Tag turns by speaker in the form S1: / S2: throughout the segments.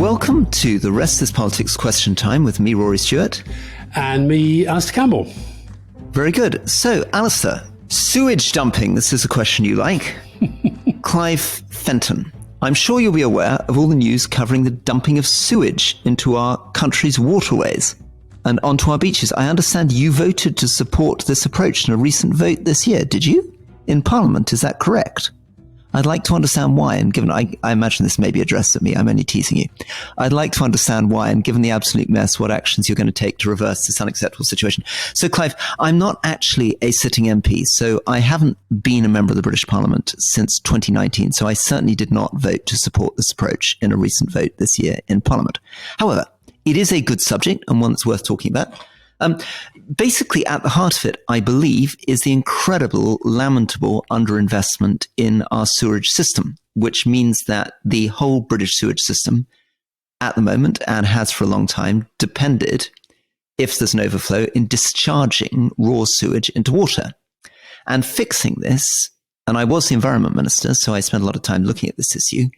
S1: Welcome to the Rest is Politics question time with me, Rory Stewart.
S2: And me, Alastair Campbell.
S1: Very good. So, Alastair, sewage dumping, this is a question you like. Clive Fenton. I'm sure you'll be aware of all the news covering the dumping of sewage into our country's waterways and onto our beaches. I understand you voted to support this approach in a recent vote this year, did you? In Parliament, is that correct? I'd like to understand why, and given I imagine this may be addressed at me, I'm only teasing you. I'd like to understand why, and given the absolute mess, what actions you're going to take to reverse this unacceptable situation. So, Clive, I'm not actually a sitting MP, so I haven't been a member of the British Parliament since 2019, so I certainly did not vote to support this approach in a recent vote this year in Parliament. However, it is a good subject and one that's worth talking about. Basically, at the heart of it, I believe, is the incredible, lamentable underinvestment in our sewerage system, which means that the whole British sewage system at the moment, and has for a long time, depended, if there's an overflow, in discharging raw sewage into water. And fixing this, and I was the Environment Minister, so I spent a lot of time looking at this issue,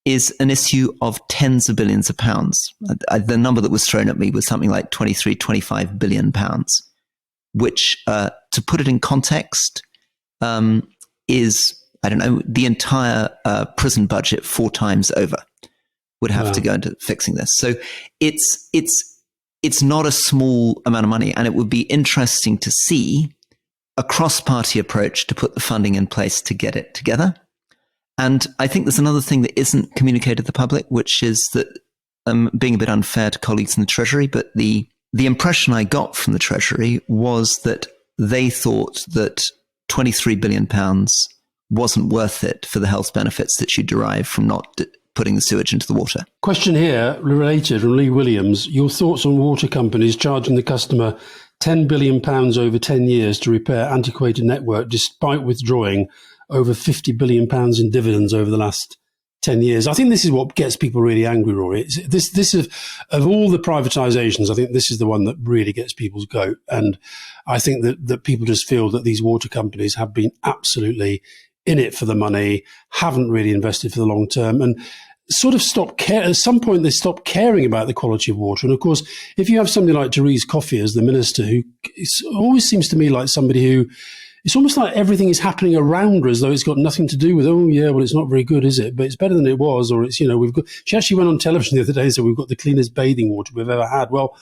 S1: is an issue of tens of billions of pounds. The number that was thrown at me was something like 23, 25 billion pounds, which, to put it in context, is, I don't know, the entire prison budget 4 times over would have to go into fixing this. So it's not a small amount of money, and it would be interesting to see a cross-party approach to put the funding in place to get it together. And I think there's another thing that isn't communicated to the public, which is that being a bit unfair to colleagues in the Treasury, but the impression I got from the Treasury was that they thought that £23 billion wasn't worth it for the health benefits that you derive from not putting the sewage into the water.
S2: Question here, related from Lee Williams. Your thoughts on water companies charging the customer £10 billion over 10 years to repair antiquated network, despite withdrawing over £50 billion in dividends over the last 10 years. I think this is what gets people really angry, Rory. This is, of all the privatisations, I think this is the one that really gets people's goat. And I think that people just feel that these water companies have been absolutely in it for the money, haven't really invested for the long term, and sort of at some point they stop caring about the quality of water. And of course, if you have somebody like Therese Coffey as the minister, who always seems to me like somebody who, it's almost like everything is happening around her as though it's got nothing to do with, oh yeah, well, it's not very good, is it? But it's better than it was, or it's, she actually went on television the other day and said, we've got the cleanest bathing water we've ever had. Well,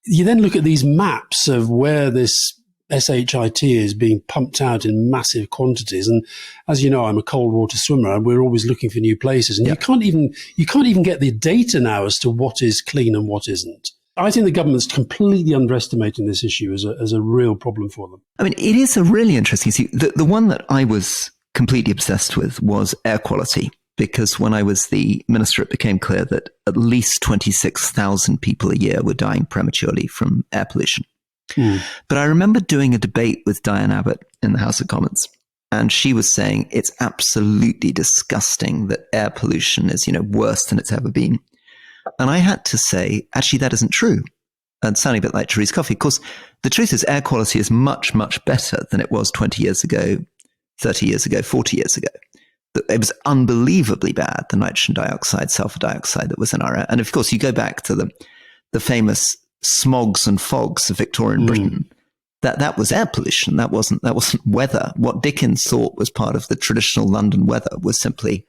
S2: you then look at these maps of where this SHIT is being pumped out in massive quantities. And as you know, I'm a cold water swimmer and we're always looking for new places. And you can't even get the data now as to what is clean and what isn't. I think the government's completely underestimating this issue as a real problem for them.
S1: I mean, it is a really interesting issue. The one that I was completely obsessed with was air quality, because when I was the minister, it became clear that at least 26,000 people a year were dying prematurely from air pollution. But I remember doing a debate with Diane Abbott in the House of Commons, and she was saying it's absolutely disgusting that air pollution is, worse than it's ever been. And I had to say, actually, that isn't true. And sounding a bit like Therese Coffey. Of course, the truth is air quality is much, much better than it was 20 years ago, 30 years ago, 40 years ago. It was unbelievably bad, the nitrogen dioxide, sulfur dioxide that was in our air. And of course, you go back to the famous smogs and fogs of Victorian Britain. That was air pollution. That wasn't weather. What Dickens thought was part of the traditional London weather was simply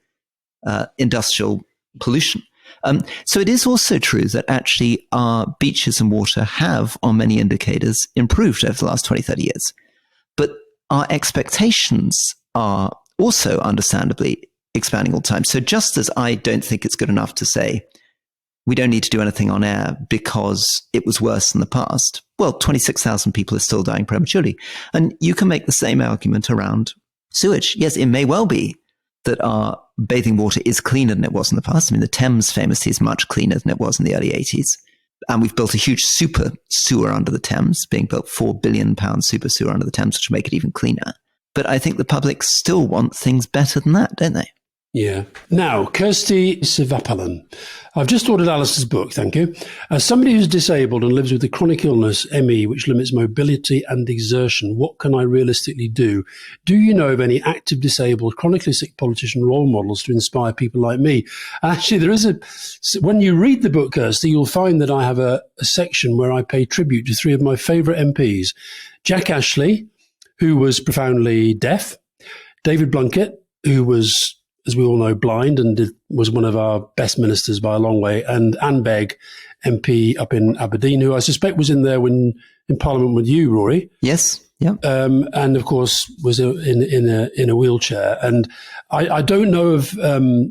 S1: industrial pollution. So it is also true that actually our beaches and water have, on many indicators, improved over the last 20, 30 years. But our expectations are also understandably expanding all the time. So just as I don't think it's good enough to say we don't need to do anything on air because it was worse in the past, well, 26,000 people are still dying prematurely. And you can make the same argument around sewage. Yes, it may well be that our bathing water is cleaner than it was in the past. I mean, the Thames famously is much cleaner than it was in the early 80s. And we've built a huge super sewer under the Thames, being built £4 billion super sewer under the Thames, which will make it even cleaner. But I think the public still want things better than that, don't they?
S2: Yeah. Now, Kirsty Sivapalan. I've just ordered Alistair's book, thank you. As somebody who's disabled and lives with a chronic illness, ME, which limits mobility and exertion, what can I realistically do? Do you know of any active disabled, chronically sick politician role models to inspire people like me? Actually, there is when you read the book, Kirsty, you'll find that I have a section where I pay tribute to three of my favourite MPs. Jack Ashley, who was profoundly deaf, David Blunkett, who was, as we all know, blind and was one of our best ministers by a long way, and Anne Begg, MP up in Aberdeen, who I suspect was in there in Parliament with you, Rory.
S1: Yes, yeah.
S2: And of course was in a wheelchair. And I don't know of,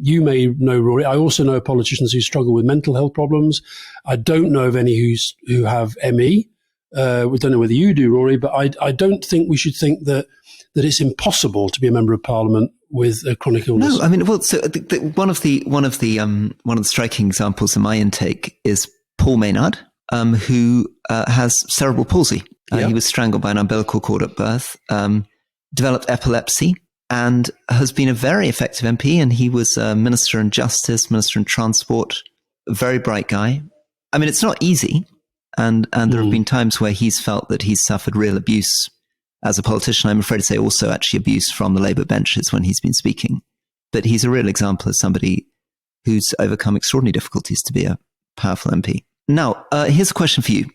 S2: you may know, Rory, I also know politicians who struggle with mental health problems. I don't know of any who have ME. We don't know whether you do, Rory, but I don't think we should think that it's impossible to be a member of Parliament with a chronic illness.
S1: No, I mean, well, so one of the striking examples in my intake is Paul Maynard, who has cerebral palsy. He was strangled by an umbilical cord at birth, developed epilepsy, and has been a very effective MP. And he was Minister in Justice, Minister in Transport, a very bright guy. I mean, it's not easy, and there have been times where he's felt that he's suffered real abuse as a politician. I'm afraid to say also actually abuse from the Labour benches when he's been speaking. But he's a real example of somebody who's overcome extraordinary difficulties to be a powerful MP. Now, here's a question for you.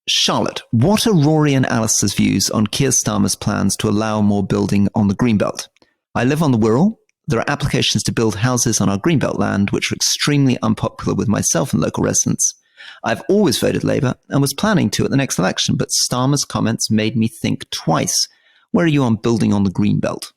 S1: Charlotte, what are Rory and Alastair's views on Keir Starmer's plans to allow more building on the Greenbelt? I live on the Wirral. There are applications to build houses on our Greenbelt land, which are extremely unpopular with myself and local residents. I've always voted Labour and was planning to at the next election, but Starmer's comments made me think twice. Where are you on building on the Greenbelt?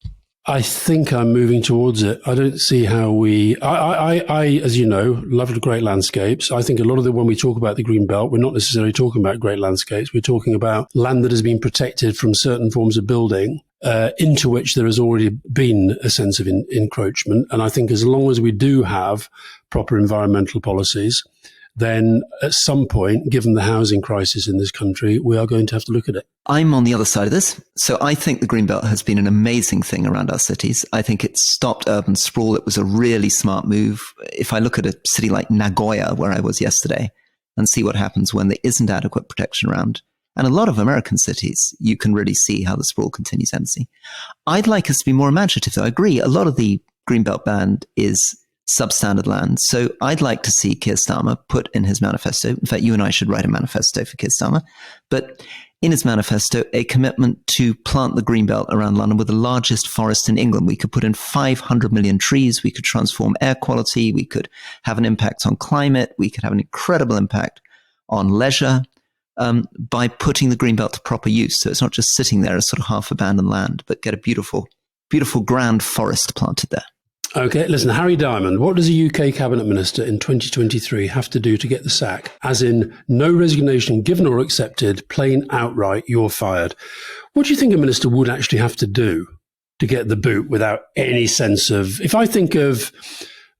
S2: I think I'm moving towards it. I don't see how I, as you know, love the great landscapes. I think a lot of when we talk about the Greenbelt, we're not necessarily talking about great landscapes. We're talking about land that has been protected from certain forms of building, into which there has already been a sense of encroachment. And I think as long as we do have proper environmental policies, then at some point, given the housing crisis in this country, we are going to have to look at it.
S1: I'm on the other side of this. So I think the Greenbelt has been an amazing thing around our cities. I think it stopped urban sprawl. It was a really smart move. If I look at a city like Nagoya, where I was yesterday, and see what happens when there isn't adequate protection around, and a lot of American cities, you can really see how the sprawl continues endlessly. I'd like us to be more imaginative, though. I agree. A lot of the Greenbelt band is substandard land. So I'd like to see Keir Starmer put in his manifesto. In fact, you and I should write a manifesto for Keir Starmer. But in his manifesto, a commitment to plant the Greenbelt around London with the largest forest in England. We could put in 500 million trees. We could transform air quality. We could have an impact on climate. We could have an incredible impact on leisure by putting the Greenbelt to proper use. So it's not just sitting there as sort of half abandoned land, but get a beautiful, beautiful grand forest planted there.
S2: Okay, listen, Harry Diamond, what does a UK Cabinet Minister in 2023 have to do to get the sack? As in, no resignation given or accepted, plain outright, you're fired. What do you think a minister would actually have to do to get the boot without any sense of... If I think of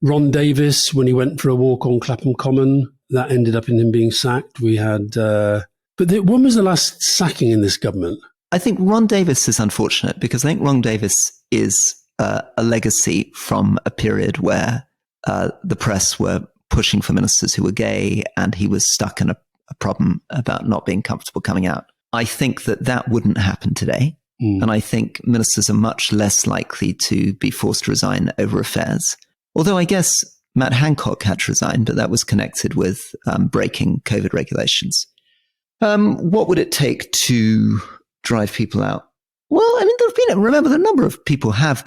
S2: Ron Davis, when he went for a walk on Clapham Common, that ended up in him being sacked. We had... when was the last sacking in this government?
S1: I think Ron Davis is unfortunate because I think Ron Davis is... a legacy from a period where the press were pushing for ministers who were gay, and he was stuck in a problem about not being comfortable coming out. I think that wouldn't happen today. And I think ministers are much less likely to be forced to resign over affairs. Although I guess Matt Hancock had to resign, but that was connected with breaking COVID regulations. What would it take to drive people out? Well, I mean, remember, the number of people have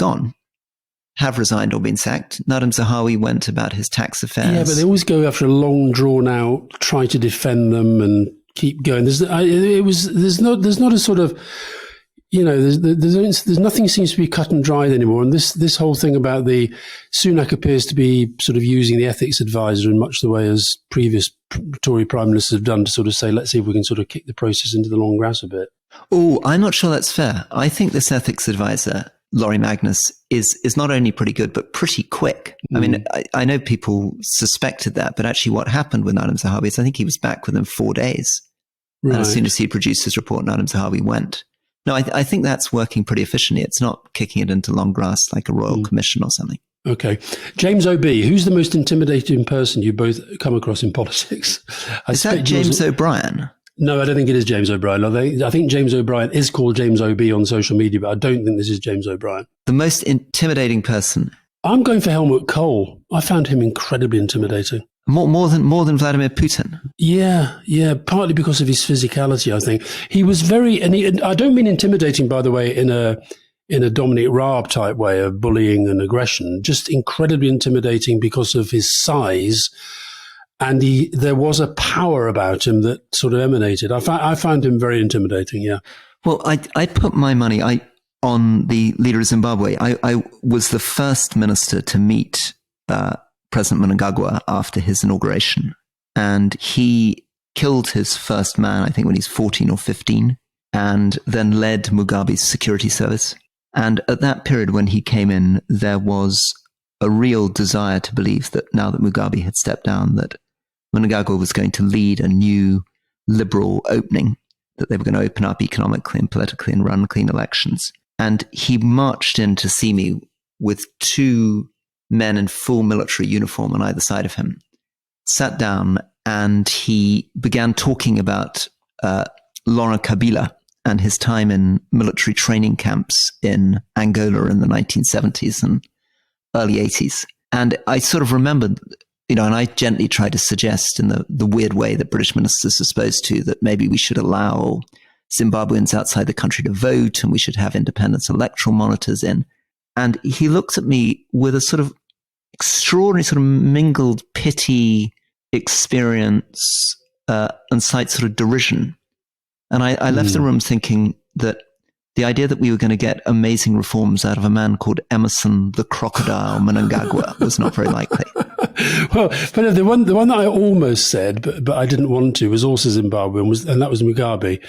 S1: resigned or been sacked. Nadim Zahawi went about his tax affairs.
S2: Yeah, but they always go after a long, drawn out, try to defend them and keep going. There's not a sort of, there's nothing seems to be cut and dried anymore. And this whole thing about Sunak appears to be sort of using the ethics advisor in much the way as previous Tory prime ministers have done to sort of say, let's see if we can sort of kick the process into the long grass a bit.
S1: Oh, I'm not sure that's fair. I think this ethics advisor, Laurie Magnus, is not only pretty good, but pretty quick. I mean, I know people suspected that, but actually what happened with Nadim Zahawi is I think he was back within 4 days. Right. And as soon as he produced his report, Nadim Zahawi went. No, I think that's working pretty efficiently. It's not kicking it into long grass like a royal commission or something.
S2: Okay. James O.B., who's the most intimidating person you both come across in politics?
S1: Is that James O'Brien?
S2: No, I don't think it is James O'Brien. I think James O'Brien is called James O.B. on social media, but I don't think this is James O'Brien.
S1: The most intimidating person?
S2: I'm going for Helmut Kohl. I found him incredibly intimidating.
S1: More than Vladimir Putin?
S2: Yeah, partly because of his physicality, I think. He was very, and I don't mean intimidating, by the way, in a Dominic Raab type way of bullying and aggression, just incredibly intimidating because of his size. And there was a power about him that sort of emanated. I found him very intimidating, yeah.
S1: Well, I put my money on the leader of Zimbabwe. I was the first minister to meet President Mnangagwa after his inauguration. And he killed his first man, I think, when he's 14 or 15, and then led Mugabe's security service. And at that period when he came in, there was a real desire to believe that now that Mugabe had stepped down, that Mnangagwa was going to lead a new liberal opening, that they were going to open up economically and politically and run clean elections. And he marched in to see me with two men in full military uniform on either side of him, sat down, and he began talking about Laurent Kabila and his time in military training camps in Angola in the 1970s and early 80s. And I sort of remembered, and I gently tried to suggest in the weird way that British ministers are supposed to, that maybe we should allow Zimbabweans outside the country to vote and we should have independent electoral monitors in. And he looked at me with a sort of extraordinary sort of mingled pity, experience, and slight sort of derision. And I left the room thinking that the idea that we were going to get amazing reforms out of a man called Emerson the Crocodile Mnangagwa was not very likely.
S2: Well, but the one that I almost said, but I didn't want to, was also Zimbabwean, and that was Mugabe.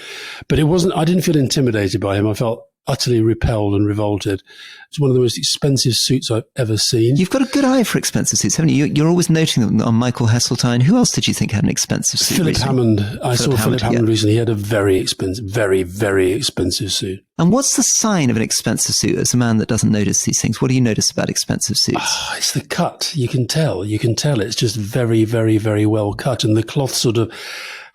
S2: But it wasn't. I didn't feel intimidated by him. I felt utterly repelled and revolted. It's one of the most expensive suits I've ever seen.
S1: You've got a good eye for expensive suits, haven't you? You're always noting them on Michael Heseltine. Who else did you think had an expensive suit?
S2: Philip Hammond. I saw Philip Hammond recently. He had a very expensive, very, very expensive suit.
S1: And what's the sign of an expensive suit as a man that doesn't notice these things? What do you notice about expensive suits?
S2: It's the cut. You can tell. It's just very, very, very well cut. And the cloth sort of...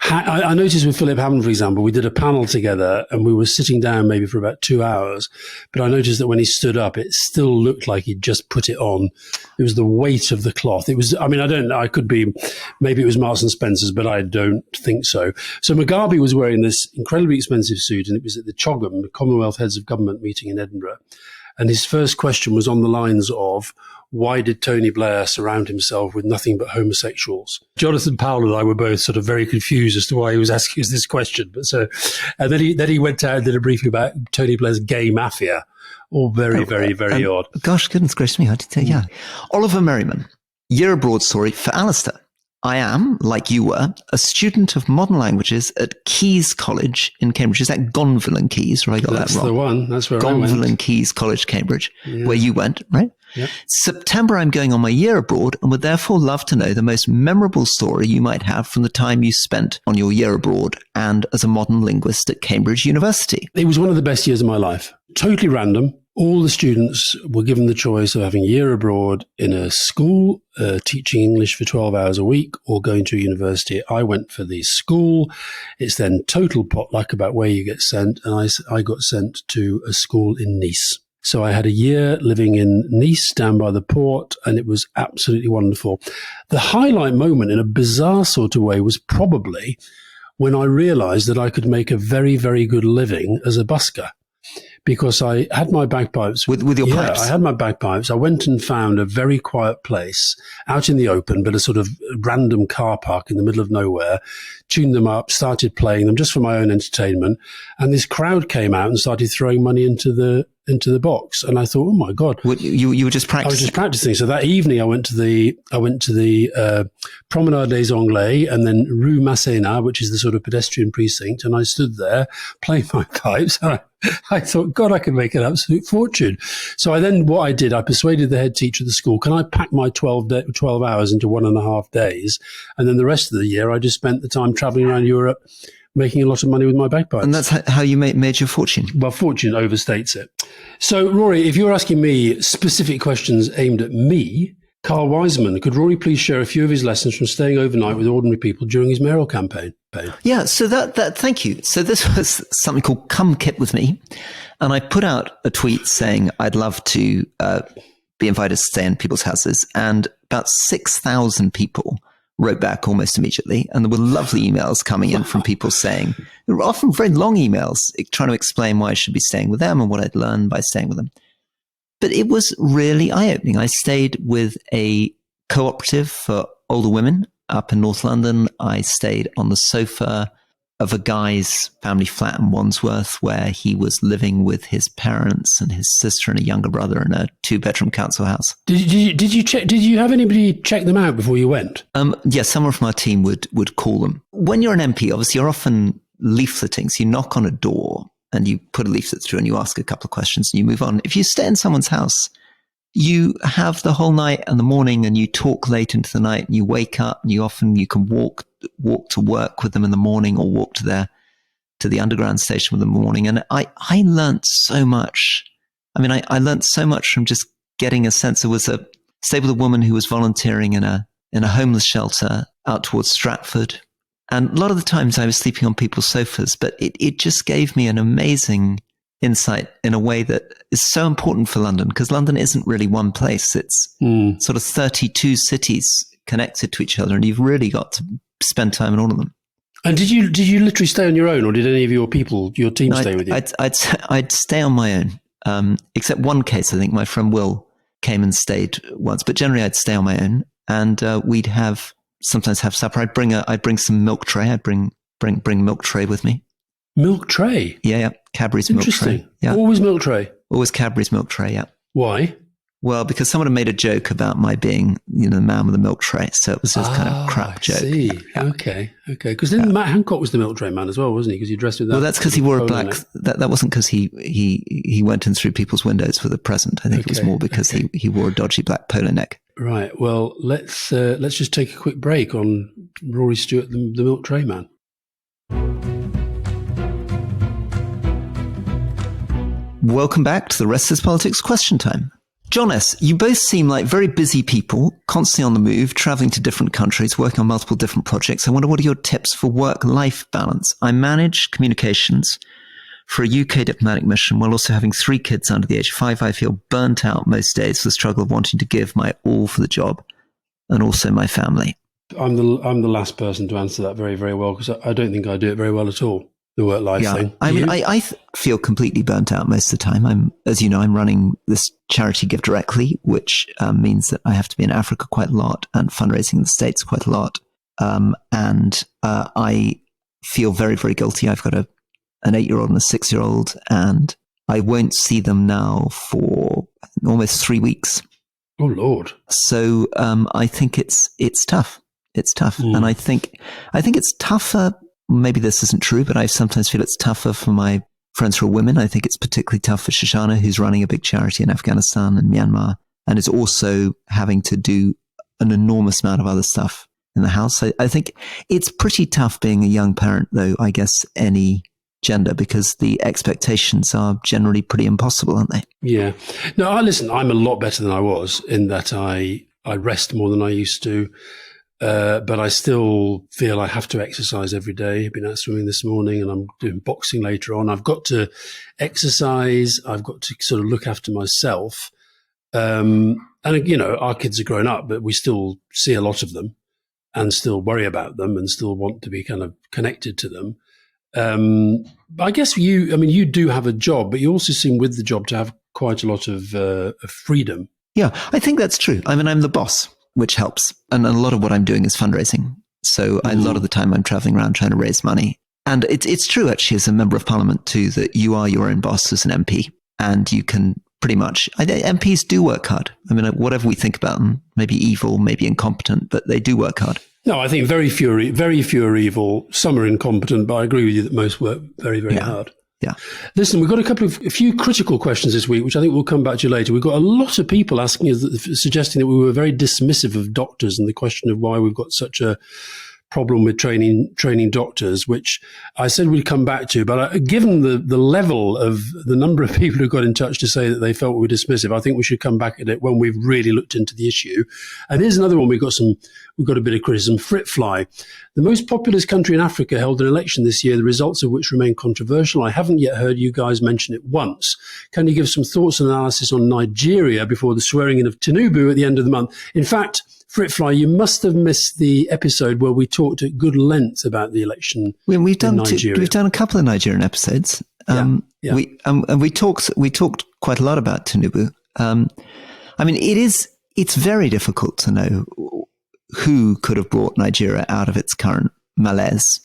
S2: I noticed with Philip Hammond, for example, we did a panel together and we were sitting down maybe for about 2 hours. But I noticed that when he stood up, it still looked like he'd just put it on. It was the weight of the cloth. It was, maybe it was Marks and Spencer's, but I don't think so. So Mugabe was wearing this incredibly expensive suit, and it was at the CHOGM, the Commonwealth Heads of Government meeting in Edinburgh. And his first question was on the lines of, why did Tony Blair surround himself with nothing but homosexuals? Jonathan Powell and I were both sort of very confused as to why he was asking us this question. And then he went out and did a briefing about Tony Blair's gay mafia. All very, very, very odd.
S1: Gosh, goodness gracious me, I did say, yeah. Oliver Merriman, year abroad story for Alastair. I am, like you were, a student of modern languages at Caius College in Cambridge. Is that Gonville and Caius, or I got that wrong?
S2: That's the one. That's where
S1: Gonville
S2: I went.
S1: and Caius College, Cambridge, where you went, right?
S2: Yep.
S1: September, I'm going on my year abroad and would therefore love to know the most memorable story you might have from the time you spent on your year abroad and as a modern linguist at Cambridge University.
S2: It was one of the best years of my life. Totally random. All the students were given the choice of having a year abroad in a school, teaching English for 12 hours a week, or going to a university. I went for the school. It's then total potluck about where you get sent, and I got sent to a school in Nice. So I had a year living in Nice down by the port, and it was absolutely wonderful. The highlight moment in a bizarre sort of way was probably when I realized that I could make a very, very good living as a busker. Because I had my bagpipes.
S1: With your pipes?
S2: Yeah, I had my bagpipes. I went and found a very quiet place out in the open, but a sort of random car park in the middle of nowhere, tuned them up, started playing them just for my own entertainment. And this crowd came out and started throwing money into the box. And I thought, oh my God.
S1: You were just practicing?
S2: I was just practicing. So that evening I went to the Promenade des Anglais and then Rue Masséna, which is the sort of pedestrian precinct. And I stood there playing my pipes. And I thought, God, I can make an absolute fortune. So what I did, I persuaded the head teacher of the school, can I pack my 12 hours into 1.5 days? And then the rest of the year, I just spent the time traveling around Europe, making a lot of money with my bagpipes.
S1: And that's how you made your fortune?
S2: Well, fortune overstates it. So, Rory, if you're asking me specific questions aimed at me, Carl Wiseman, could Rory please share a few of his lessons from staying overnight with ordinary people during his mayoral campaign?
S1: Yeah, so that thank you. So this was something called Come Kit With Me. And I put out a tweet saying I'd love to be invited to stay in people's houses. And about 6,000 people wrote back almost immediately. And there were lovely emails coming in from people saying, there were often very long emails trying to explain why I should be staying with them and what I'd learned by staying with them. But it was really eye-opening. I stayed with a cooperative for older women up in North London. I stayed on the sofa of a guy's family flat in Wandsworth where he was living with his parents and his sister and a younger brother in a 2-bedroom council house.
S2: Did you have anybody check them out before you went?
S1: Yeah, someone from our team would call them. When you're an MP, obviously you're often leafleting. So you knock on a door and you put a leaflet through and you ask a couple of questions and you move on. If you stay in someone's house, you have the whole night and the morning and you talk late into the night and you wake up and you can walk to work with them in the morning or walk to the underground station with them in the morning. And I learned so much. I mean, I learned so much from just getting a sense. Stayed with a woman who was volunteering in a homeless shelter out towards Stratford. And a lot of the times I was sleeping on people's sofas, but it just gave me an amazing insight in a way that is so important for London, because London isn't really one place. It's sort of 32 cities connected to each other, and you've really got to spend time in all of them.
S2: And did you literally stay on your own, or did any of your team stay with you?
S1: I'd stay on my own, except one case. I think my friend Will came and stayed once, but generally I'd stay on my own, and we'd sometimes have supper. I'd bring some milk tray. I'd bring milk tray with me. Milk tray? Yeah. Cadbury's milk tray.
S2: Interesting. Yeah. Always milk tray?
S1: Always Cadbury's milk tray, yeah.
S2: Why?
S1: Well, because someone had made a joke about my being, the man with the milk tray. So it was just kind of crap joke.
S2: See. Yeah. Okay. Because then Matt Hancock was the milk tray man as well, wasn't he? Because he dressed with that.
S1: Well, that's because he wore a black. That wasn't because he went in through people's windows with a present. I think it was more because he wore a dodgy black polo neck.
S2: Right. Well, let's just take a quick break on Rory Stewart, the milk tray man.
S1: Welcome back to the Rest is Politics question time. John S., you both seem like very busy people, constantly on the move, traveling to different countries, working on multiple different projects. I wonder, what are your tips for work-life balance? I manage communications for a UK diplomatic mission while also having 3 kids under the age of 5. I feel burnt out most days for the struggle of wanting to give my all for the job and also my family. I'm the
S2: last person to answer that very, very well, because I don't think I do it very well at all. The work-life thing.
S1: I mean, I feel completely burnt out most of the time. As you know, I'm running this charity Give Directly, which means that I have to be in Africa quite a lot and fundraising in the States quite a lot. And I feel very, very guilty. I've got an 8-year-old and a 6-year-old, and I won't see them now for almost 3 weeks.
S2: Oh, Lord.
S1: So I think it's tough. It's tough. And I think it's tougher. Maybe this isn't true, but I sometimes feel it's tougher for my friends who are women. I think it's particularly tough for Shoshana, who's running a big charity in Afghanistan and Myanmar, and is also having to do an enormous amount of other stuff in the house. I think it's pretty tough being a young parent, though, I guess, any gender, because the expectations are generally pretty impossible, aren't they? Yeah.
S2: No, listen, I'm a lot better than I was in that I rest more than I used to. But I still feel I have to exercise every day. I've been out swimming this morning and I'm doing boxing later on. I've got to exercise. I've got to sort of look after myself. And, our kids are grown up, but we still see a lot of them and still worry about them and still want to be kind of connected to them. But I guess you do have a job, but you also seem with the job to have quite a lot of freedom.
S1: Yeah, I think that's true. I mean, I'm the boss, which helps. And a lot of what I'm doing is fundraising. So a lot of the time I'm traveling around trying to raise money. And it's true, actually, as a member of parliament too, that you are your own boss as an MP, and you can pretty much, MPs do work hard. I mean, whatever we think about them, maybe evil, maybe incompetent, but they do work hard.
S2: No, I think very few are evil. Some are incompetent, but I agree with you that most work very, very hard.
S1: Yeah.
S2: Listen, we've got a few critical questions this week, which I think we'll come back to later. We've got a lot of people asking us, suggesting that we were very dismissive of doctors and the question of why we've got such a problem with training doctors, which I said we'd come back to. But given the level of the number of people who got in touch to say that they felt we were dismissive, I think we should come back at it when we've really looked into the issue. And here's another one we've got a bit of criticism. Fritfly. The most populous country in Africa held an election this year, the results of which remain controversial. I haven't yet heard you guys mention it once. Can you give some thoughts and analysis on Nigeria before the swearing in of Tinubu at the end of the month? In fact, Fritfly, you must have missed the episode where we talked at good length about the election.
S1: We've done a couple of Nigerian episodes.
S2: Yeah.
S1: We talked quite a lot about Tinubu. It's very difficult to know who could have brought Nigeria out of its current malaise.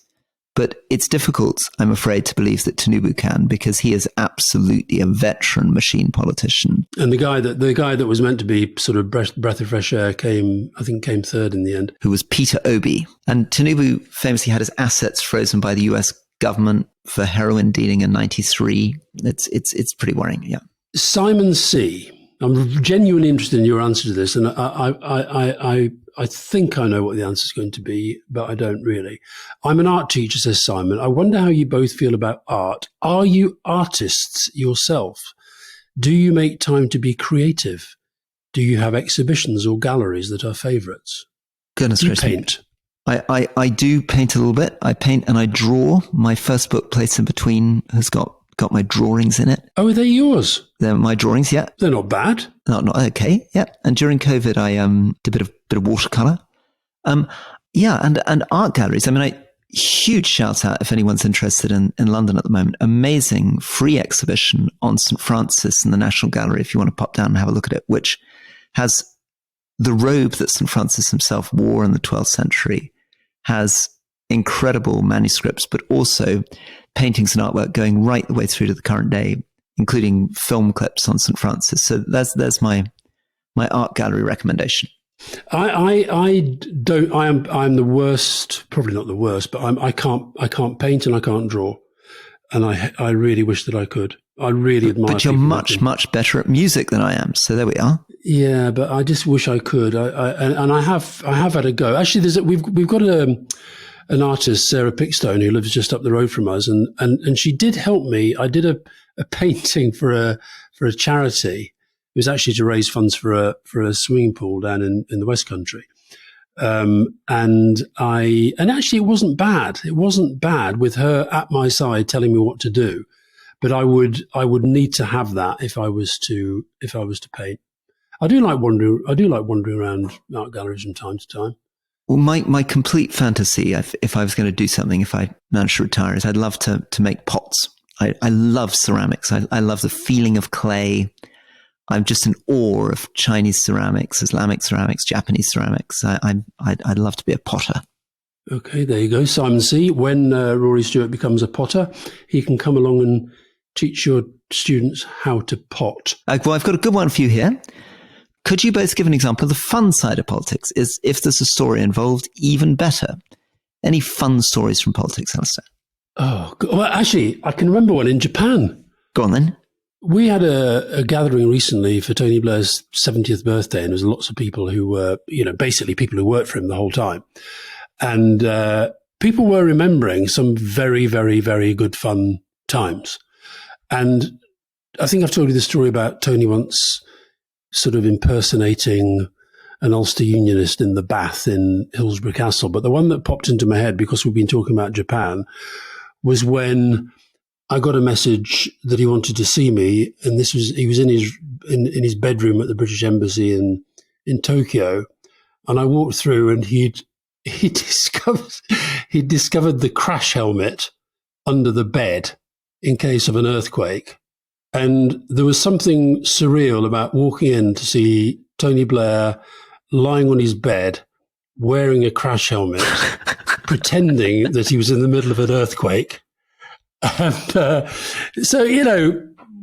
S1: But it's difficult, I'm afraid, to believe that Tinubu can, because he is absolutely a veteran machine politician.
S2: And the guy that was meant to be sort of breath of fresh air came third in the end.
S1: Who was Peter Obi. And Tinubu famously had his assets frozen by the US government for heroin dealing in 93. It's pretty worrying, yeah.
S2: Simon C. I'm genuinely interested in your answer to this, and I think I know what the answer is going to be, but I don't really. I'm an art teacher, says Simon. I wonder how you both feel about art. Are you artists yourself? Do you make time to be creative? Do you have exhibitions or galleries that are favourites?
S1: Goodness
S2: do you
S1: gracious.
S2: Paint?
S1: I do paint a little bit. I paint and I draw. My first book, Place in Between, has got my drawings in it.
S2: Oh, are they yours?
S1: They're my drawings, yeah.
S2: They're not bad.
S1: Not okay, yeah. And during COVID, I did a bit of watercolor. And art galleries. I mean, huge shout out if anyone's interested in London at the moment. Amazing free exhibition on St. Francis in the National Gallery, if you want to pop down and have a look at it, which has the robe that St. Francis himself wore in the 12th century, has incredible manuscripts, but also paintings and artwork going right the way through to the current day, including film clips on St. Francis. So there's my art gallery recommendation.
S2: I'm the worst, probably not the worst, but I can't paint and I can't draw, and I really wish that I could. I really admire.
S1: But you're much better at music than I am. So there we are.
S2: Yeah, but I just wish I could. I have had a go. Actually, we've got an artist, Sarah Pickstone, who lives just up the road from us, and she did help me. I did a painting for a charity. It was actually to raise funds for a swimming pool down in the West Country. And actually it wasn't bad. It wasn't bad with her at my side telling me what to do. But I would need to have that if I was to paint. I do like wandering around art galleries from time to time.
S1: Well, my complete fantasy, if I was going to do something, if I managed to retire, is I'd love to make pots. I love ceramics. I love the feeling of clay. I'm just in awe of Chinese ceramics, Islamic ceramics, Japanese ceramics. I'd love to be a potter.
S2: Okay, there you go, Simon C. When Rory Stewart becomes a potter, he can come along and teach your students how to pot.
S1: Well, I've got a good one for you here. Could you both give an example of the fun side of politics? Is if there's a story involved, even better. Any fun stories from politics, Alastair?
S2: Oh, well, actually, I can remember one in Japan.
S1: Go on then.
S2: We had a gathering recently for Tony Blair's 70th birthday, and there was lots of people who were, basically people who worked for him the whole time. And people were remembering some very, very, very good fun times. And I think I've told you the story about Tony once sort of impersonating an Ulster Unionist in the bath in Hillsborough Castle. But the one that popped into my head, because we've been talking about Japan, was when I got a message that he wanted to see me, and he was in his bedroom at the British Embassy in Tokyo, and I walked through, and he discovered the crash helmet under the bed in case of an earthquake, and there was something surreal about walking in to see Tony Blair lying on his bed wearing a crash helmet, pretending that he was in the middle of an earthquake. And so,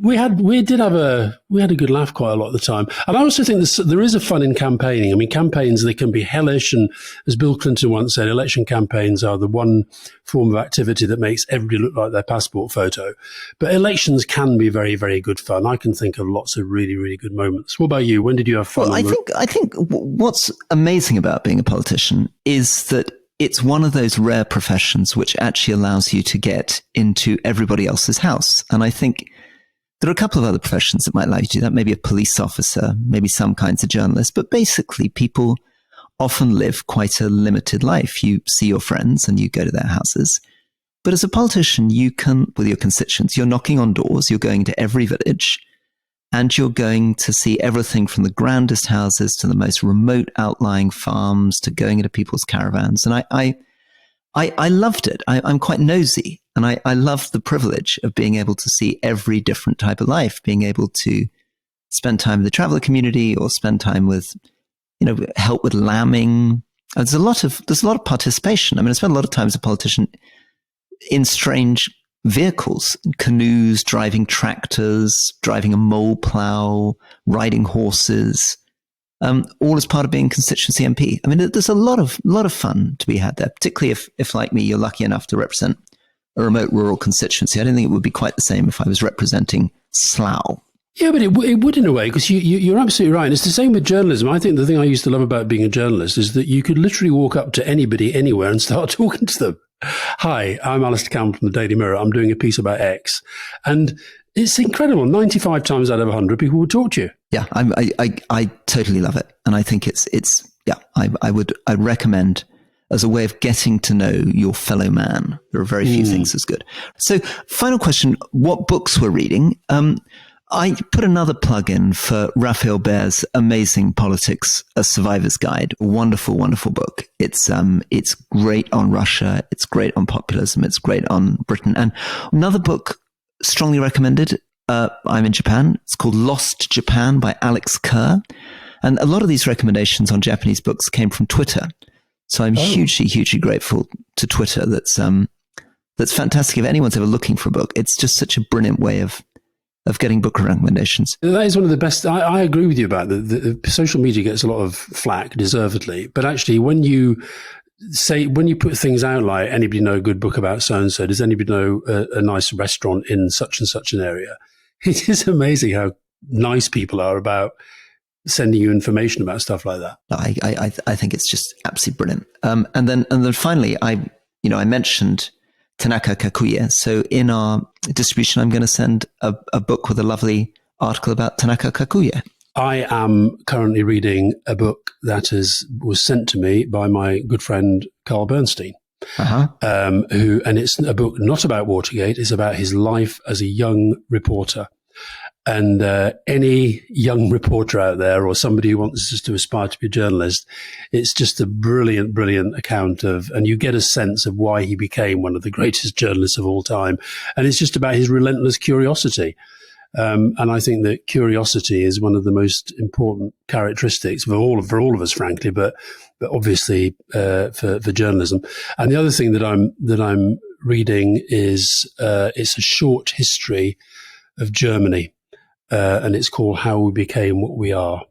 S2: we had a good laugh quite a lot of the time. And I also think there is a fun in campaigning. I mean, campaigns, they can be hellish. And as Bill Clinton once said, election campaigns are the one form of activity that makes everybody look like their passport photo. But elections can be very, very good fun. I can think of lots of really, really good moments. What about you? When did you have fun?
S1: Well, I think what's amazing about being a politician is that it's one of those rare professions which actually allows you to get into everybody else's house. And I think there are a couple of other professions that might allow you to do that. Maybe a police officer, maybe some kinds of journalists, but basically people often live quite a limited life. You see your friends and you go to their houses. But as a politician, you can, with your constituents, you're knocking on doors, you're going to every village, and you're going to see everything from the grandest houses to the most remote outlying farms to going into people's caravans. And I loved it. I'm quite nosy, and I love the privilege of being able to see every different type of life, being able to spend time with the traveler community or spend time with, help with lambing. There's a lot of participation. I mean, I spent a lot of time as a politician in strange vehicles, canoes, driving tractors, driving a mole plow, riding horses, all as part of being constituency MP. I mean, there's a lot of fun to be had there, particularly if like me, you're lucky enough to represent a remote rural constituency. I don't think it would be quite the same if I was representing Slough. Yeah,
S2: but it would in a way, because you're absolutely right. And it's the same with journalism. I think the thing I used to love about being a journalist is that you could literally walk up to anybody anywhere and start talking to them. Hi, I'm Alastair Campbell from the Daily Mirror. I'm doing a piece about X. And it's incredible. 95 times out of 100, people will talk to you.
S1: Yeah, I totally love it. And I think I'd recommend as a way of getting to know your fellow man. There are very few things as good. So final question, what books we're reading? I put another plug in for Raphael Baer's amazing Politics, A Survivor's Guide. Wonderful, wonderful book. It's great on Russia. It's great on populism. It's great on Britain. And another book strongly recommended. I'm in Japan. It's called Lost Japan by Alex Kerr. And a lot of these recommendations on Japanese books came from Twitter. So I'm hugely, hugely grateful to Twitter. That's fantastic. If anyone's ever looking for a book, it's just such a brilliant way of getting book recommendations.
S2: That is one of the best. I agree with you about that. The social media gets a lot of flack, deservedly. But actually, when you put things out like, anybody know a good book about so-and-so? Does anybody know a nice restaurant in such and such an area? It is amazing how nice people are about sending you information about stuff like that.
S1: I think it's just absolutely brilliant. And then finally, I mentioned Tanaka Kakuye. So in our distribution, I'm going to send a book with a lovely article about Tanaka Kakuye.
S2: I am currently reading a book that was sent to me by my good friend Carl Bernstein, and it's a book not about Watergate. It's about his life as a young reporter. And any young reporter out there or somebody who wants just to aspire to be a journalist, it's just a brilliant, brilliant account of, and you get a sense of why he became one of the greatest journalists of all time. And it's just about his relentless curiosity. And I think that curiosity is one of the most important characteristics for all of us, frankly, but obviously for journalism. And the other thing that I'm reading is it's a short history of Germany. And it's called How We Became What We Are,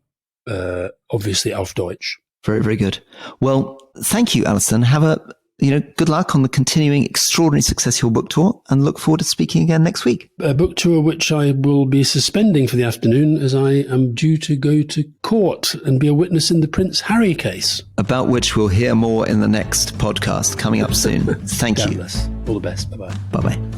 S2: obviously auf Deutsch.
S1: Very, very good. Well, thank you, Alison. Have good luck on the continuing extraordinary success of your book tour, and look forward to speaking again next week.
S2: A book tour which I will be suspending for the afternoon, as I am due to go to court and be a witness in the Prince Harry case.
S1: About which we'll hear more in the next podcast coming up soon. Thank you.
S2: All the best. Bye-bye.
S1: Bye-bye.